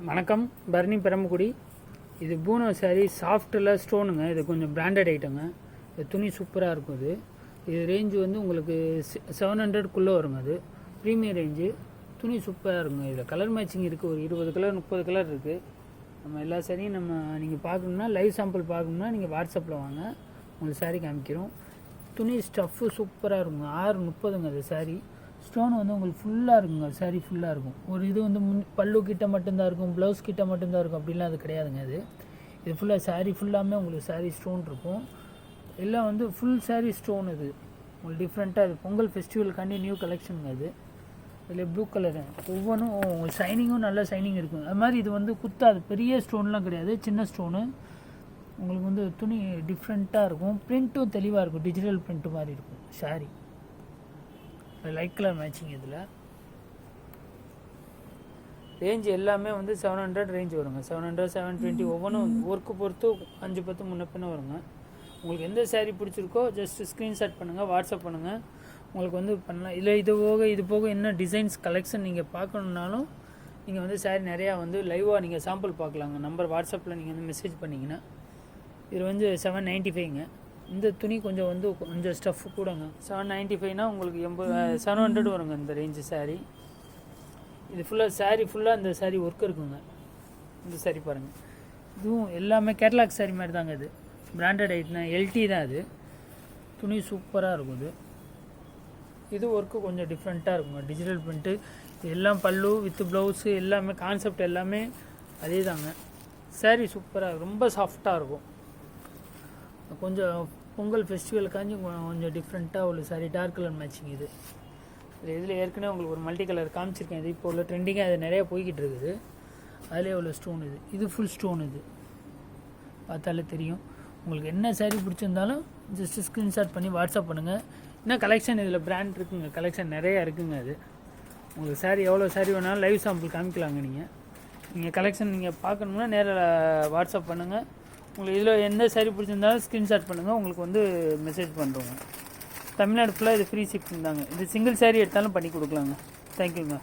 வணக்கம். பரணி பெரம்பக்குடி. இது பூனோ சாரீ சாஃப்ட்டில் ஸ்டோனுங்க. இது கொஞ்சம் பிராண்டட் ஐட்டங்க. இது துணி சூப்பராக இருக்கும். இது ரேஞ்சு வந்து உங்களுக்கு 700க்குள்ளே வருங்க. அது ப்ரீமியம் ரேஞ்சு. துணி சூப்பராக இருக்குங்க. இதில் கலர் மேட்சிங் இருக்குது. ஒரு 20 கலர் 30 கலர் இருக்குது. நம்ம எல்லா சாரியும் நீங்கள் பார்க்கணுன்னா, லைவ் சாம்பிள் பார்க்கணுன்னா நீங்கள் வாட்ஸ்அப்பில் வாங்க, உங்களுக்கு சாரீ காமிக்கிறோம். துணி ஸ்டஃப்பு சூப்பராக இருக்குங்க. 630ங்க அது சாரீ. ஸ்டோன் வந்து உங்களுக்கு ஃபுல்லாக இருக்குங்க. சாரீ ஃபுல்லாக இருக்கும். ஒரு இது வந்து பல்லு கிட்ட மட்டும்தான் இருக்கும், ப்ளவுஸ் கிட்ட மட்டும்தான் இருக்கும், அப்படிலாம் அது கிடையாதுங்க. இது ஃபுல்லாக சாரீ ஃபுல்லாமே உங்களுக்கு சாரீ ஸ்டோன் இருக்கும். எல்லாம் வந்து ஃபுல் சாரீ ஸ்டோன். இது உங்களுக்கு டிஃப்ரெண்ட்டாக. இது பொங்கல் ஃபெஸ்டிவலுக்காண்டி நியூ கலெக்ஷனுங்க. இதில் ப்ளூ கலரு ஒவ்வொன்றும் உங்களுக்கு ஷைனிங்கும் நல்ல ஷைனிங் இருக்கும். அது மாதிரி இது வந்து குத்தாது. பெரிய ஸ்டோன்லாம் கிடையாது, சின்ன ஸ்டோனு. உங்களுக்கு வந்து துணி டிஃப்ரெண்ட்டாக இருக்கும். பிரிண்ட்டும் தெளிவாக இருக்கும். டிஜிட்டல் பிரிண்ட்டு மாதிரி இருக்கும் சாரீ. Light colour matching. இதில் ரேஞ்சு எல்லாமே வந்து 700 ரேஞ்ச் வருங்க. 700 720 ஒவ்வொன்றும் ஒர்க்கு பொறுத்து 5-10 முன்ன பின்ன வருங்க. உங்களுக்கு எந்த சாரீ பிடிச்சிருக்கோ ஜஸ்ட் ஸ்க்ரீன்ஷாட் பண்ணுங்கள், வாட்ஸ்அப் பண்ணுங்கள், உங்களுக்கு வந்து பண்ணலாம். இல்லை இது போக என்ன டிசைன்ஸ் கலெக்ஷன் நீங்கள் பார்க்கணுன்னாலும் நீங்கள் வந்து சாரீ நிறையா வந்து லைவாக நீங்கள் சாம்பிள் பார்க்கலாங்க. நம்பர் வாட்ஸ்அப்பில் நீங்கள் வந்து மெசேஜ் பண்ணிங்கன்னா. இது வந்து 795ங்க. இந்த துணி கொஞ்சம் ஸ்டஃப் கூடங்க. 795னா உங்களுக்கு 700 வருங்க இந்த ரேஞ்சு சாரீ. இது ஃபுல்லாக சாரீ ஃபுல்லாக இந்த சாரீ ஒர்க் இருக்குங்க. இந்த சாரீ பாருங்கள். இதுவும் எல்லாமே கேட்லாக் சாரீ மாதிரி தாங்க. இது பிராண்டட் ஐட்னா எல்டி தான். அது துணி சூப்பராக இருக்கும். இது ஒர்க்கு கொஞ்சம் டிஃப்ரெண்ட்டாக இருக்குங்க. Digital print. எல்லாம் பல்லு வித் ப்ளவுஸு எல்லாமே கான்செப்ட் எல்லாமே அதே தாங்க. சாரீ சூப்பராக ரொம்ப சாஃப்டாக இருக்கும். கொஞ்சம் பொங்கல் ஃபெஸ்டிவலுக்காண்டி கொஞ்சம் டிஃப்ரெண்ட்டாக உள்ள சாரீ. Dark colour matching. இதில் ஏற்கனவே உங்களுக்கு ஒரு மல்டி கலர் காமிச்சிருக்கேன். இது இப்போ உள்ள ட்ரெண்டிங்காக அது நிறையா போய்கிட்டு இருக்குது. அதிலே உள்ள ஸ்டோன். இது ஃபுல் ஸ்டோன். இது பார்த்தாலே தெரியும். உங்களுக்கு என்ன சாரீ பிடிச்சிருந்தாலும் ஜஸ்ட் ஸ்க்ரீன்ஷாட் பண்ணி வாட்ஸ்அப் பண்ணுங்கள். இன்னும் கலெக்ஷன் இதில் பிராண்ட் இருக்குங்க. கலெக்ஷன் நிறையா இருக்குங்க. உங்களுக்கு சாரீ எவ்வளோ சாரீ வேணாலும் லைவ் சாம்பிள் காமிக்கலாங்க. நீங்கள் கலெக்ஷன் நீங்கள் பார்க்கணுன்னா நேரில் வாட்ஸ்அப் பண்ணுங்கள். உங்களுக்கு இதில் எந்த சாரீ பிடிச்சிருந்தாலும் ஸ்க்ரீன்ஷாட் பண்ணுங்கள், உங்களுக்கு வந்து மெசேஜ் பண்ணுறோங்க. தமிழ்நாடு ஃபுல்லாக இது ஃப்ரீ ஷிப்பிங் தாங்க. இது சிங்கிள் சாரீ எடுத்தாலும் பண்ணி கொடுக்கலாங்க. தேங்க்யூங்க.